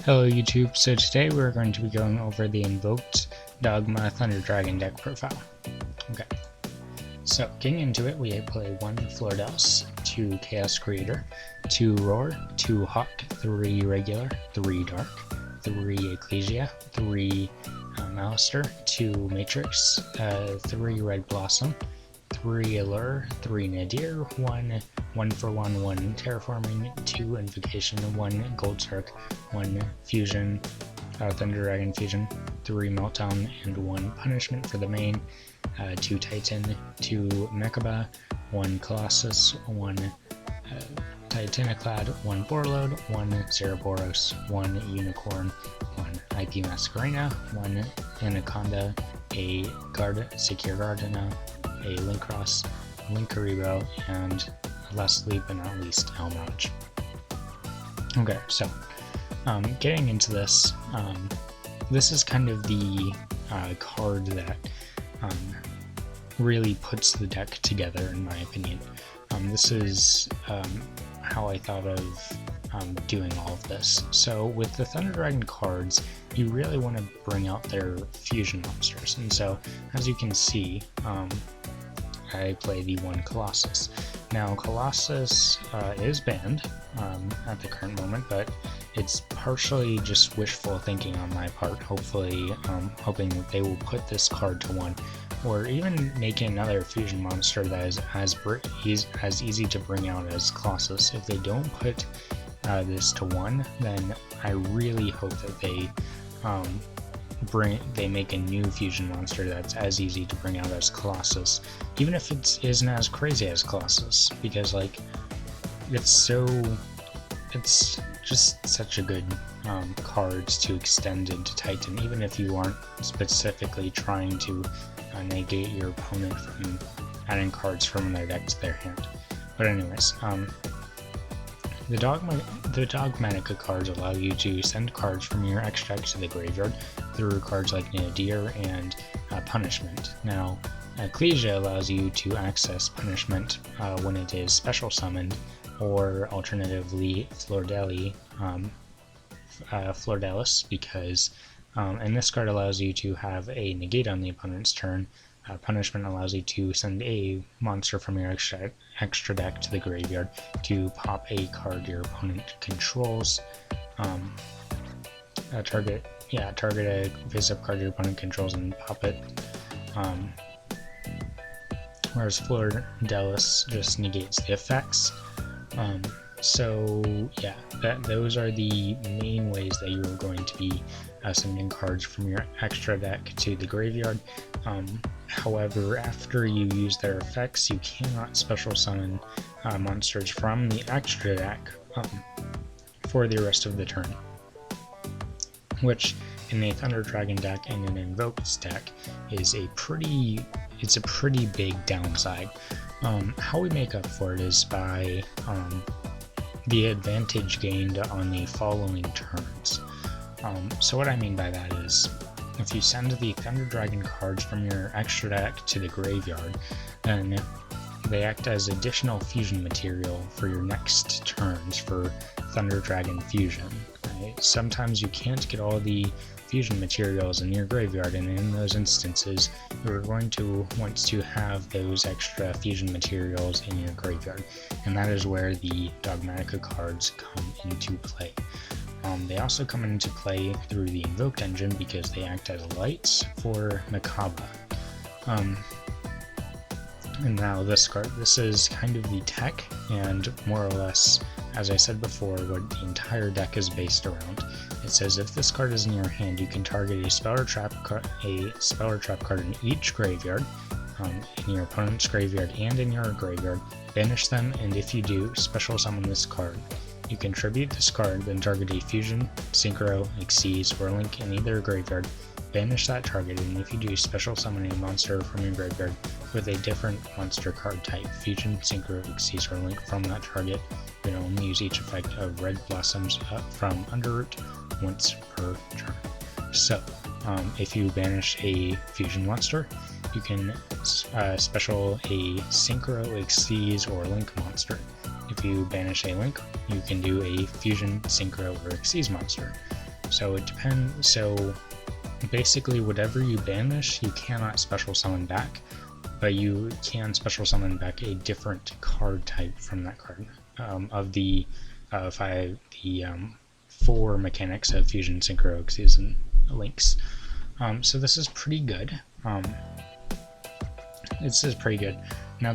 Hello YouTube, so today we're going to be going over the Invoked Dogma Thunder Dragon deck profile. Okay, so getting into it, we play 1 Flordelis, 2 Chaos Creator, 2 Roar, 2 Hawk, 3 Regular, 3 Dark, 3 Ecclesia, 3 Malister, 2 Matrix, 3 Red Blossom, 3 Allure, 3 Nadir, 1 for 1, 1 Terraforming, 2 Invocation, 1 Gold Shark, 1 Fusion, Thunder Dragon Fusion, 3 Meltdown, and 1 Punishment for the main, 2 Titan, 2 Mechaba, 1 Colossus, 1 Titaniclad, 1 Borload, 1 Zeraboros, 1 Unicorn, 1 IP Masquerena, 1 Anaconda, a Secure Gardena, a Linkross, Linkaribo, and lastly but not least, Elmraj. Okay, so getting into this, this is kind of the card that really puts the deck together, in my opinion. This is how I thought of doing all of this. So with the Thunder Dragon cards, you really want to bring out their fusion monsters, and so as you can see, I play the 1 Colossus. Now Colossus is banned at the current moment, but it's partially just wishful thinking on my part, hopefully hoping that they will put this card to 1, or even make another fusion monster that is as easy to bring out as Colossus. If they don't put this to 1, then I really hope that they make a new fusion monster that's as easy to bring out as Colossus, even if it isn't as crazy as Colossus, because like it's just such a good card to extend into Titan, even if you aren't specifically trying to negate your opponent from adding cards from their deck to their hand. But anyways, the Dogmatika cards allow you to send cards from your extra deck to the graveyard through cards like Nadir and Punishment. Now, Ecclesia allows you to access Punishment when it is special summoned, or alternatively Flordelis, because and this card allows you to have a negate on the opponent's turn. Punishment allows you to send a monster from your extra deck to the graveyard to pop a card your opponent controls. Target a face-up card your opponent controls and pop it. Whereas Flordelis just negates the effects. So yeah, those are the main ways that you're going to be sending cards from your extra deck to the graveyard. However, after you use their effects, you cannot special summon monsters from the extra deck for the rest of the turn, which in a Thunder Dragon deck and an Invoked deck is a pretty big downside. How we make up for it is by the advantage gained on the following turns. So what I mean by that is, if you send the Thunder Dragon cards from your extra deck to the graveyard, then they act as additional fusion material for your next turns for Thunder Dragon Fusion. Right? Sometimes you can't get all the fusion materials in your graveyard, and in those instances you're going to want to have those extra fusion materials in your graveyard, and that is where the Dogmatika cards come into play. They also come into play through the Invoked engine because they act as lights for Mechaba. And now this card, this is kind of the tech, and more or less, as I said before, what the entire deck is based around. It says if this card is in your hand, you can target a spell or trap card in each graveyard, in your opponent's graveyard and in your graveyard, banish them, and if you do, special summon this card. You can tribute this card, then target a Fusion, Synchro, Xyz, or Link in either graveyard, banish that target, and if you do, special summon a monster from your graveyard with a different monster card type, Fusion, Synchro, Xyz, or Link from that target. You can only use each effect of Red Blossoms from Underroot once per turn. So, if you banish a Fusion monster, you can special a Synchro, Xyz, or Link monster. If you banish a Link, you can do a Fusion, Synchro, or Xyz monster. So it depends. So basically, whatever you banish, you cannot special summon back, but you can special summon back a different card type from that card. Of the four mechanics of fusion, synchro, Xyz, and links. So this is pretty good. This is pretty good. Now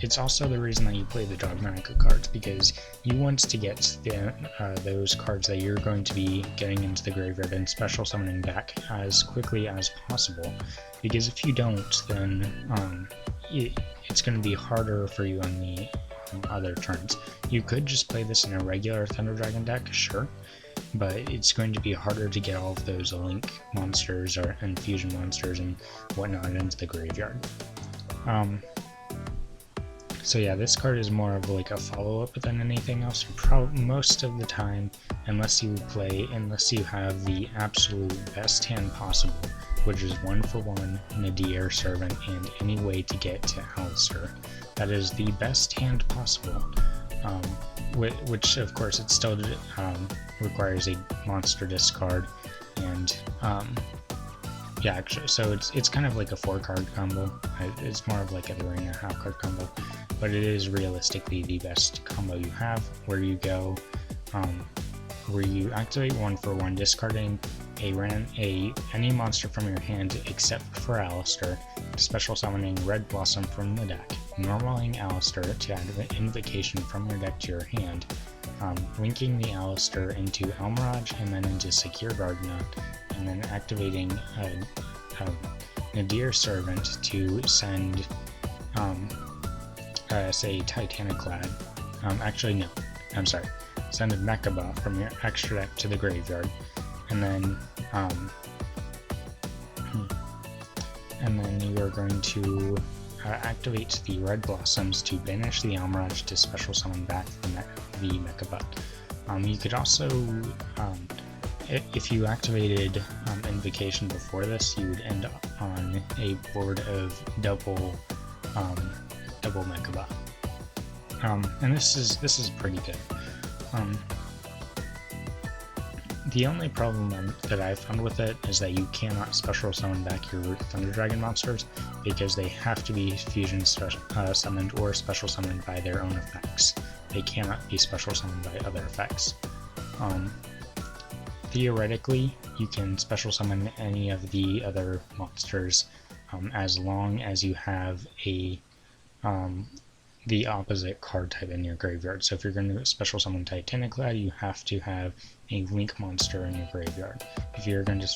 it's also the reason that you play the Dogmatika cards, because you want to get those cards that you're going to be getting into the graveyard and special summoning back as quickly as possible. Because if you don't, then it's going to be harder for you on the other turns. You could just play this in a regular Thunder Dragon deck, sure, but it's going to be harder to get all of those Link monsters and fusion monsters and whatnot into the graveyard. So yeah, this card is more of like a follow-up than anything else. Most of the time, unless you have the absolute best hand possible, which is 1-for-1 Nadir Servant and any way to get to Alistair. That is the best hand possible. Which of course it still requires a monster discard, and yeah, actually, so it's kind of like a 4-card combo. It's more of like a 3.5-card combo, but it is realistically the best combo you have, where you go, where you activate 1-for-1, discarding any monster from your hand except for Alistair, special summoning Red Blossom from the deck, normaling Alistair to add an invocation from your deck to your hand, linking the Alistair into Elmirage and then into Secure Guardian, and then activating a Nadir Servant to send, say, Titaniclad. Actually, no, I'm sorry. Send a Mechaba from your extra deck to the graveyard, and then you are going to activate the Red Blossoms to banish the Elmirage to special summon back the Mechaba. You could also, if you activated Invocation before this, you would end up on a board of double Mechaba. And this is pretty good. The only problem that I've found with it is that you cannot special summon back your Thunder Dragon monsters, because they have to be fusion summoned or special summoned by their own effects. They cannot be special summoned by other effects. Theoretically, you can special summon any of the other monsters as long as you have the opposite card type in your graveyard. So if you're going to special summon Titaniclad, you have to have a Link monster in your graveyard. If you're going to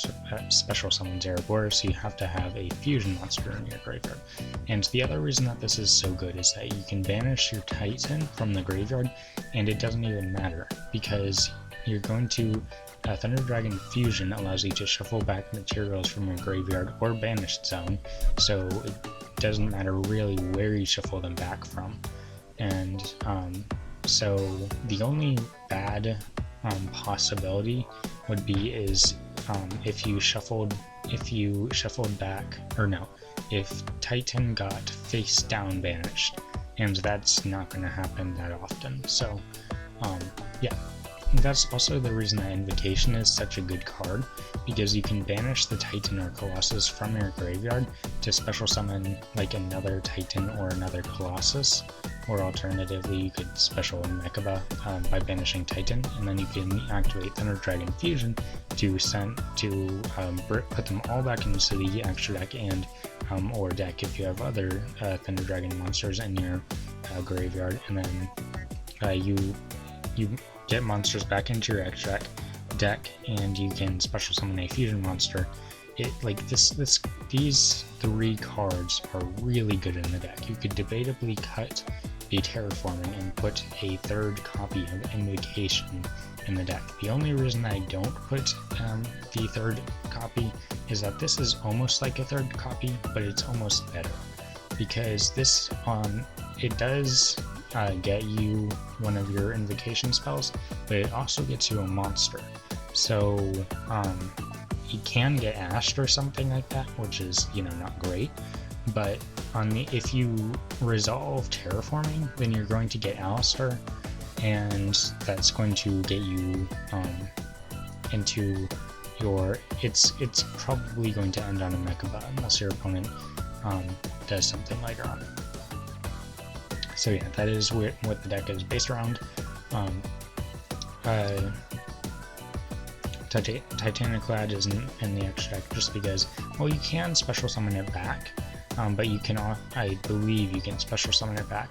special summon Zeraboros, you have to have a fusion monster in your graveyard. And the other reason that this is so good is that you can banish your Titan from the graveyard, and it doesn't even matter, because you're going to Thunder Dragon Fusion allows you to shuffle back materials from your graveyard or banished zone, so it doesn't matter really where you shuffle them back from. And so the only bad possibility would be if you shuffled back, or no, if Titan got face down banished, and that's not going to happen that often. So yeah. That's also the reason that Invocation is such a good card, because you can banish the Titan or Colossus from your graveyard to special summon like another Titan or another Colossus, or alternatively you could special Mechaba by banishing Titan, and then you can activate Thunder Dragon Fusion to put them all back into the extra deck and or deck if you have other Thunder Dragon monsters in your graveyard, and then you get monsters back into your extra deck, and you can special summon a fusion monster. These 3 cards are really good in the deck. You could debatably cut the Terraforming and put a 3rd copy of Invocation in the deck. The only reason I don't put the 3rd copy is that this is almost like a 3rd copy, but it's almost better, because this it does get you one of your invocation spells, but it also gets you a monster. So you can get Ashed or something like that, which is, not great. But if you resolve Terraforming, then you're going to get Alistair, and that's going to get you into your, it's probably going to end on a Mechaba unless your opponent does something later on. So yeah, that is what the deck is based around. Titaniclad isn't in the extra deck just because, well, you can special summon it back, but you can, I believe you can special summon it back,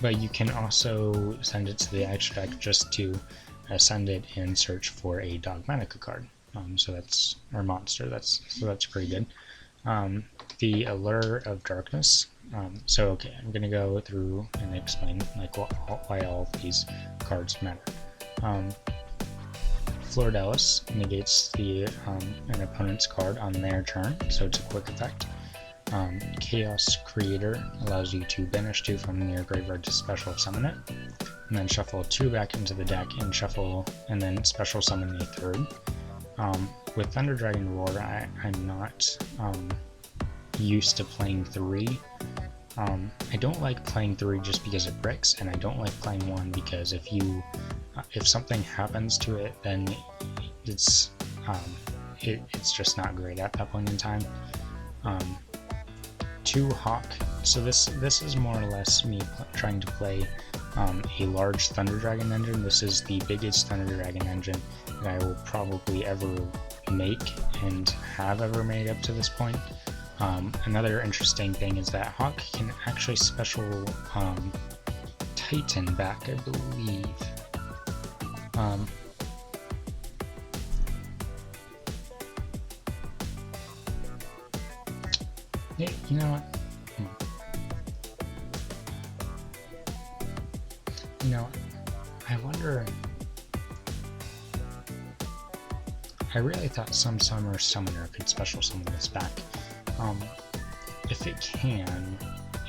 but you can also send it to the extra deck just to send it and search for a Dogmatika card. So that's, or monster, so that's pretty good. The Allure of Darkness. So okay, I'm gonna go through and explain like why all of these cards matter. Flordelis negates an opponent's card on their turn, so it's a quick effect. Chaos Creator allows you to banish 2 from your graveyard to special summon it, and then shuffle 2 back into the deck and shuffle, and then special summon a 3rd. With Thunder Dragon Roar, I'm not used to playing 3. I don't like playing 3 just because it bricks, and I don't like playing 1 because if something happens to it, then it's just not great at that point in time. 2 Hawk. So this is more or less me trying to play a large Thunder Dragon engine. This is the biggest Thunder Dragon engine that I will probably ever make and have ever made up to this point. Another interesting thing is that Hawk can actually special Titan back, I believe. Yeah, you know what? You know, I wonder. I really thought some Summoner could special summon this back. If it can,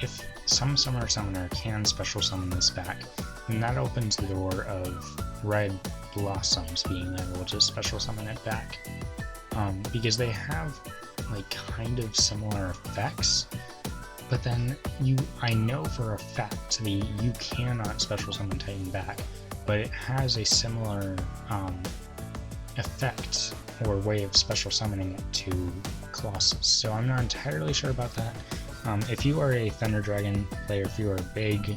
if some Summoner can special summon this back, then that opens the door of Red Blossoms being able to special summon it back. Because they have like kind of similar effects, but then I know for a fact that you cannot special summon Titan back, but it has a similar effect or way of special summoning it to Colossus. So I'm not entirely sure about that. If you are a Thunder Dragon player, if you are a big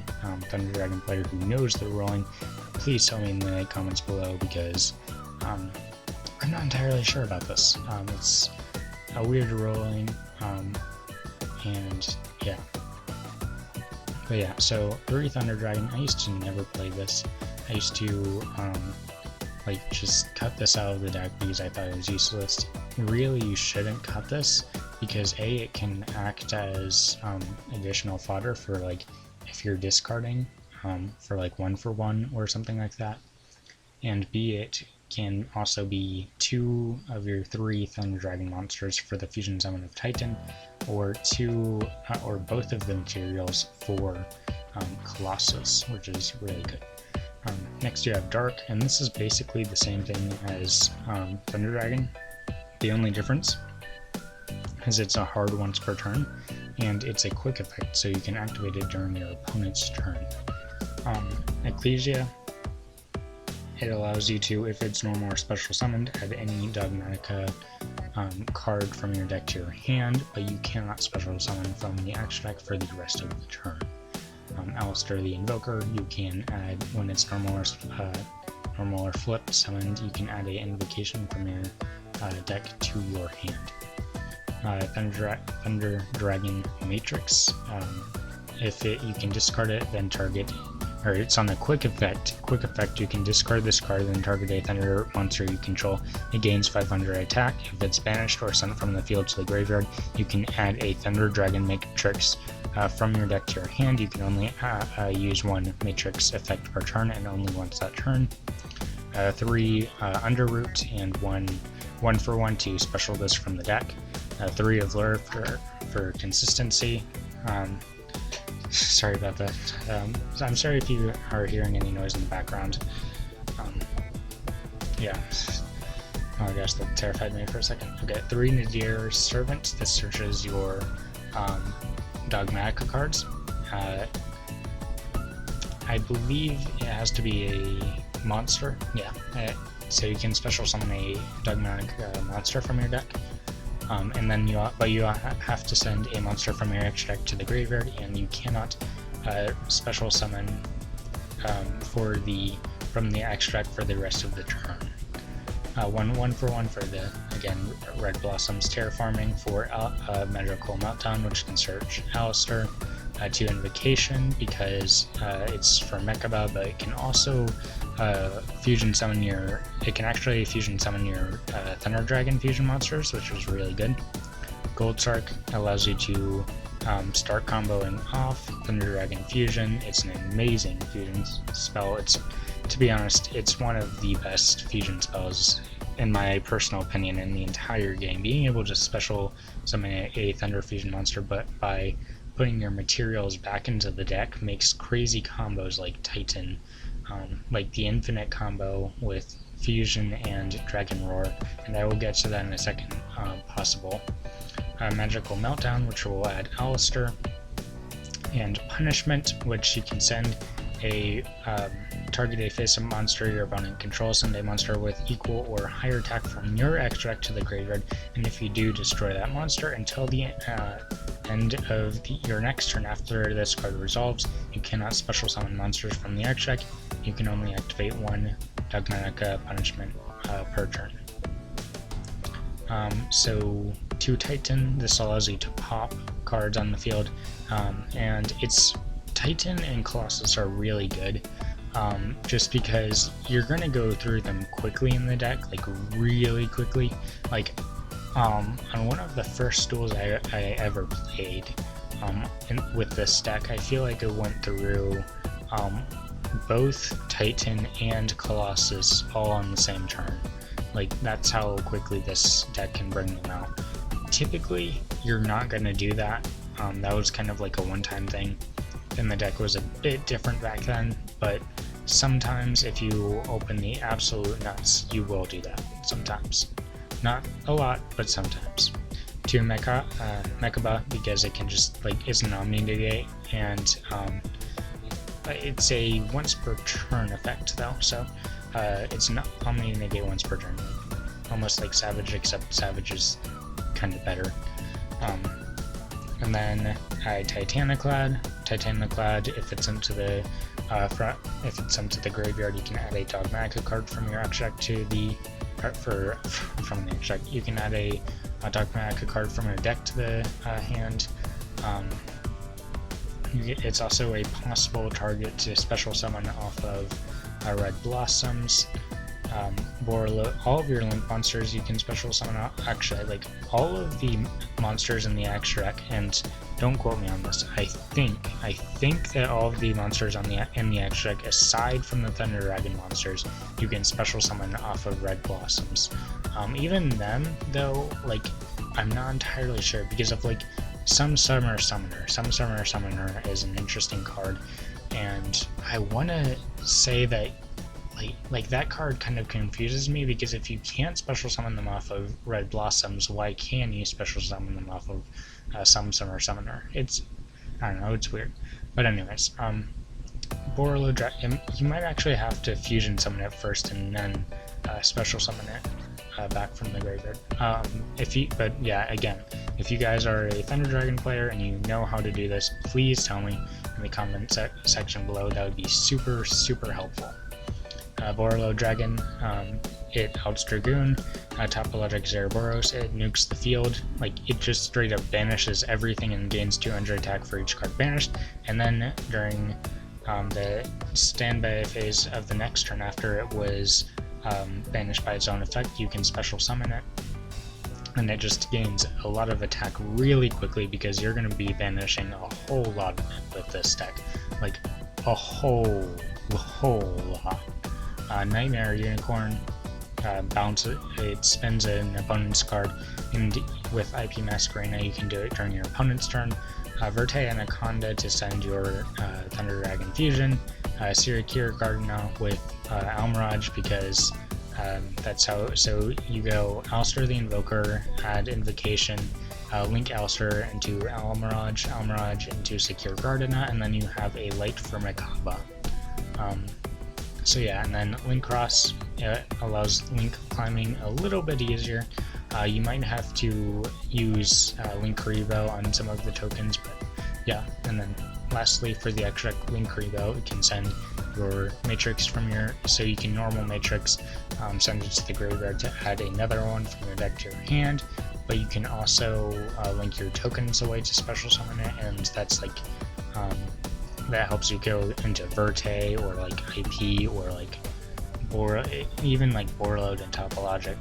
Thunder Dragon player who knows the ruling, please tell me in the comments below, because I'm not entirely sure about this. It's a weird ruling, and yeah. But yeah, so 3 Thunder Dragon, I used to never play this. I used to like just cut this out of the deck because I thought it was useless. Really, you shouldn't cut this, because A, it can act as additional fodder for like if you're discarding for like 1-for-1 or something like that, and B, it can also be 2 of your 3 Thunder Dragon monsters for the Fusion Summon of Titan, or 2 or both of the materials for Colossus, which is really good. Next you have Dark, and this is basically the same thing as Thunder Dragon. The only difference is it's a hard once per turn, and it's a quick effect, so you can activate it during your opponent's turn. Ecclesia, it allows you to, if it's normal or special summoned, add any Dogmatika card from your deck to your hand, but you cannot special summon from the extra deck for the rest of the turn. Alistair the Invoker, you can add, when it's normal or flipped summoned, you can add an invocation from your deck to your hand. Thunder Dragon Matrix, if you can discard it, then target, or it's on a quick effect. Quick effect, you can discard this card, then target a Thunder monster you control. It gains 500 attack. If it's banished or sent from the field to the graveyard, you can add a Thunder Dragon Matrix from your deck to your hand. You can only use 1 Matrix effect per turn, and only once that turn. 3 Underroot, and 1-for-1 to special this from the deck. 3 of Lure for consistency. Sorry about that. I'm sorry if you are hearing any noise in the background. Yeah. Oh gosh, that terrified me for a second. Okay, 3 Nadir Servant. This searches your Dogmatika cards. I believe it has to be a monster. Yeah, so you can special summon a Dogmatika monster from your deck, and then you have to send a monster from your extra deck to the graveyard, and you cannot special summon from the extract for the rest of the turn. One for the, again, Red Blossom's Terraforming for Magical Meltdown, which can search Alistair. 2 Invocation, because it's for Mechaba, but it can also fusion summon your, it can actually fusion summon your Thunder Dragon fusion monsters, which is really good. Gold Sark allows you to start comboing off Thunder Dragon Fusion. It's an amazing fusion spell. It's, to be honest, it's one of the best fusion spells, in my personal opinion, in the entire game. Being able to special summon a Thunder Fusion monster, but by putting your materials back into the deck makes crazy combos like Titan, like the Infinite combo with Fusion and Dragon Roar, and I will get to that in a second, possible. Magical Meltdown, which will add Alistair, and Punishment, which you can send a target a face-up monster your opponent controls, send a monster with equal or higher attack from your extract to the graveyard, and if you do, destroy that monster until the end of your next turn. After this card resolves, you cannot special summon monsters from the extract. You can only activate 1 Dogmatika punishment per turn. So 2 Titan, this allows you to pop cards on the field, and it's Titan and Colossus are really good, just because you're going to go through them quickly in the deck, like really quickly. Like on one of the first duels I ever played with this deck, I feel like I went through both Titan and Colossus all on the same turn. Like, that's how quickly this deck can bring them out. Typically, you're not going to do that. That was kind of like a one-time thing, and the deck was a bit different back then, but sometimes if you open the absolute nuts, you will do that sometimes. Not a lot, but sometimes. 2 Mechaba, because it can just, like, it's an Omni-Negate, and it's a once per turn effect though, so it's not Omni-Negate once per turn, almost like Savage, except Savage is kind of better. And then Titaniclad, if it's sent to the if it's sent to the graveyard, you can add a Dogmatika card from your extract to the from the extract. You can add a Dogmatika card from your deck to the hand. It's also a possible target to special summon off of Red Blossoms. All of your link monsters you can special summon out. Actually, like, all of the monsters in the extract, and don't quote me on this, I think that all of the monsters in the extract, aside from the Thunder Dragon monsters, you can special summon off of Red Blossoms. Even them, though, like, I'm not entirely sure, because of, like, some Summer Summoner is an interesting card, and I want to say that like that card kind of confuses me, because if you can't special summon them off of Red Blossoms, why can you special summon them off of some Summer Summoner? It's, I don't know, it's weird. But anyways, you might actually have to fusion summon it first and then special summon it back from the graveyard. But yeah, again, if you guys are a Thunder Dragon player and you know how to do this, please tell me in the comment section below. That would be super, super helpful. Borolo Dragon, it outs Dragoon, Topologic Zerboros, it nukes the field, like, it just straight up banishes everything and gains 200 attack for each card banished, and then during the standby phase of the next turn after it was banished by its own effect, you can special summon it, and it just gains a lot of attack really quickly, because you're going to be banishing a whole lot of it with this deck, like a whole lot. Nightmare Unicorn, it spends an opponent's card, and with IP Masquerena you can do it during your opponent's turn. Verte Anaconda to send your Thunder Dragon Fusion. Sirikir Gardena with Almirage, because that's how, so you go Alistair the Invoker, add Invocation, link Alistair into Almirage into Secure Gardena, and then you have a light for Mechaba. So yeah, and then link cross allows link climbing a little bit easier. You might have to use link revo on some of the tokens, but yeah. And then lastly, for the extra link revo, it can send your matrix from your, so you can normal matrix, send it to the graveyard to add another one from your deck to your hand, but you can also link your tokens away to special summon it, and that's like that helps you go into Verte or like IP or like even like Borload and Topologic.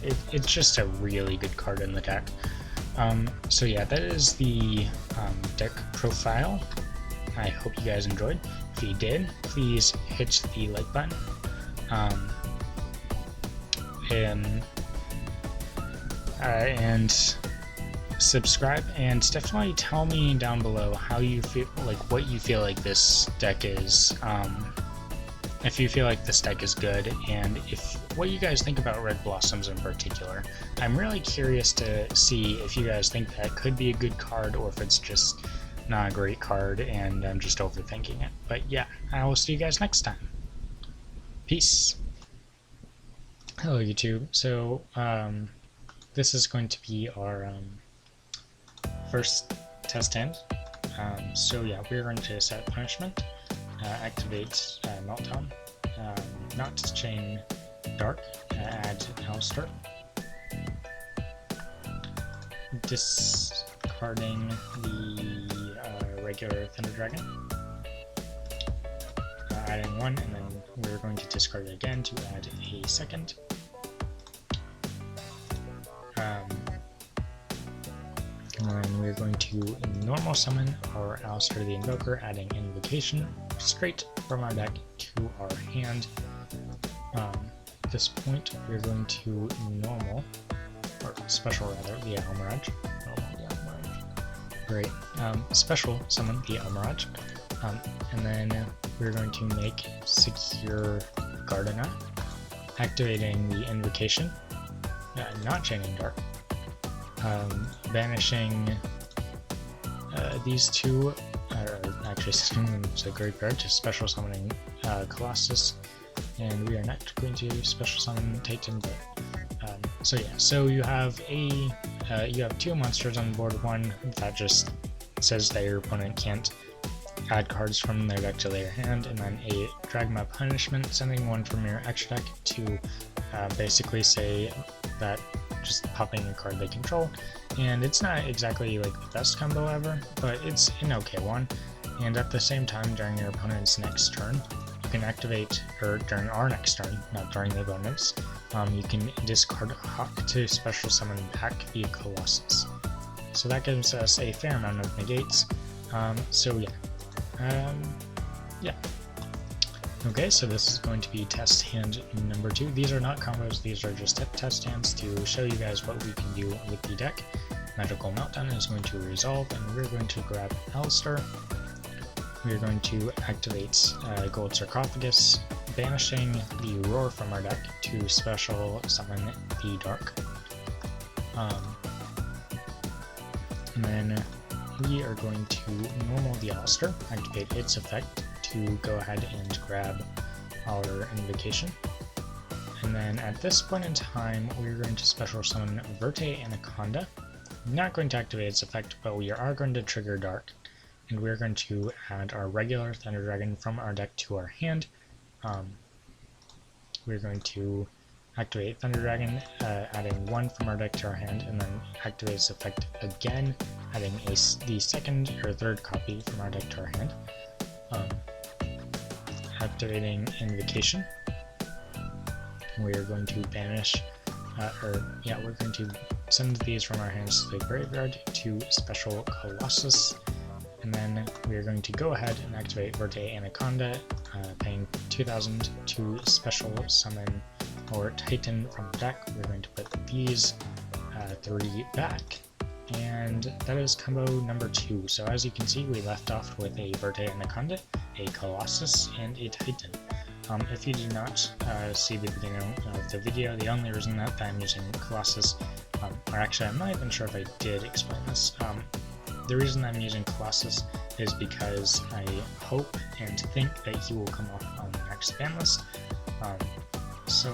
It's just a really good card in the deck. So yeah, that is the deck profile. I hope you guys enjoyed. If you did, please hit the like button. And subscribe, and definitely tell me down below how you feel, like what you feel like this deck is, if you feel like this deck is good, and what you guys think about Red Blossoms in particular. I'm really curious to see if you guys think that could be a good card, or if it's just not a great card and I'm just overthinking it. But yeah, I will see you guys next time. Peace. Hello YouTube. So this is going to be our first test hand. So yeah, we're going to set punishment, activate Meltdown, not chain Dark, add Alistair, discarding the regular Thunder Dragon, adding one, and then we're going to discard it again to add a second. And then we're going to normal summon our Alistair the Invoker, adding Invocation straight from our deck to our hand. At this point, we're going to normal, or special rather, the Almirage. Great. Special summon the Almirage. And then we're going to make Secure Gardena, activating the Invocation, not chaining Dark. Banishing these two, actually sending them to the graveyard to special summoning Colossus, and we are not going to special summon Titan. But so yeah, so you have two monsters on the board. One that just says that your opponent can't add cards from their deck to their hand, and then a Dragma Punishment, sending one from your extra deck to basically say that just popping a card they control. And it's not exactly like the best combo ever, but it's an okay one. And at the same time, during your opponent's next turn, you can activate, or during our next turn, not during the opponent's, you can discard Hawk to special summon back the Colossus. So that gives us a fair amount of negates. So yeah. Yeah. Okay, so this is going to be test hand number 2. These are not combos, these are just test hands to show you guys what we can do with the deck. Magical Meltdown is going to resolve, and we're going to grab Alistair. We're going to activate Gold Sarcophagus, banishing the Roar from our deck to special summon the Dark. And then we are going to normal the Alistair, activate its effect to go ahead and grab our Invocation. And then at this point in time, we're going to special summon Verte Anaconda. I'm not going to activate its effect, but we are going to trigger Dark. And we're going to add our regular Thunder Dragon from our deck to our hand. We're going to activate Thunder Dragon, adding one from our deck to our hand, and then activate its effect again, adding the second or third copy from our deck to our hand. Activating Invocation. We are going to banish, we're going to send these from our hands to the graveyard to special Colossus, and then we are going to go ahead and activate Verte Anaconda, paying 2,000 to special summon or Titan from the deck. We're going to put these 3 back, and that is combo number 2. So as you can see, we left off with a Verte Anaconda, a Colossus, and a Titan. If you did not see the beginning of the video, the only reason that I'm using Colossus, or actually I'm not even sure if I did explain this, the reason I'm using Colossus is because I hope and think that he will come off on the next max ban list. So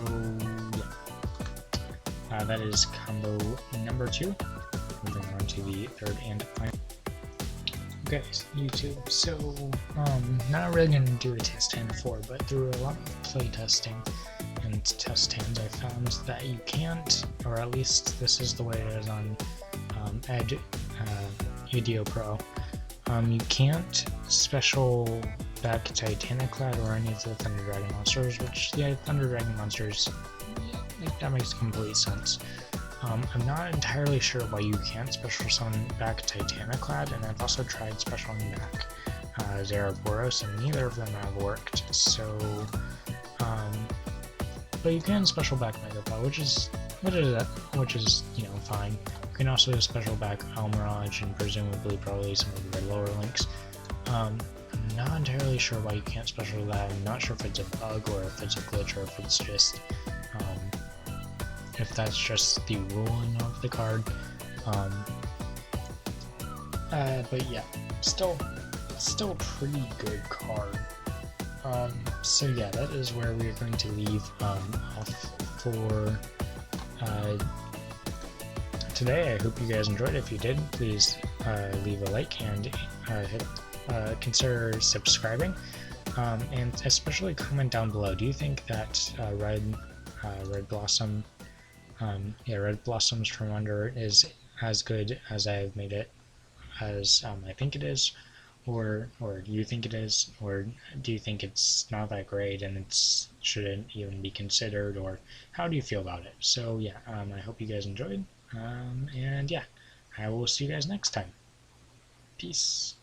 yeah, that is combo number 2. Moving on to the third and final. Okay, YouTube. So not really gonna do a test hand 4, but through a lot of play testing and test hands, I found that you can't, or at least this is the way it is on EDO Pro. You can't special back Titaniclad or any of the Thunder Dragon monsters, which the Thunder Dragon monsters, yeah, that makes complete sense. I'm not entirely sure why you can't special summon back Titaniclad, and I've also tried specialing back Zeraboros, and neither of them have worked. So, but you can special back Megapod, which is fine. You can also special back Almirage and presumably probably some of the lower links. I'm not entirely sure why you can't special that. I'm not sure if it's a bug or if it's a glitch or if it's just if that's just the ruling of the card. But yeah, still a pretty good card. So yeah, that is where we are going to leave off for today. I hope you guys enjoyed. If you did, please leave a like and consider subscribing, and especially comment down below. Do you think that Red Blossom, Red Blossoms from Under is as good as I've made it, as I think it is, or do you think it is, or do you think it's not that great and it shouldn't even be considered, or how do you feel about it? So yeah, I hope you guys enjoyed, and yeah, I will see you guys next time. Peace.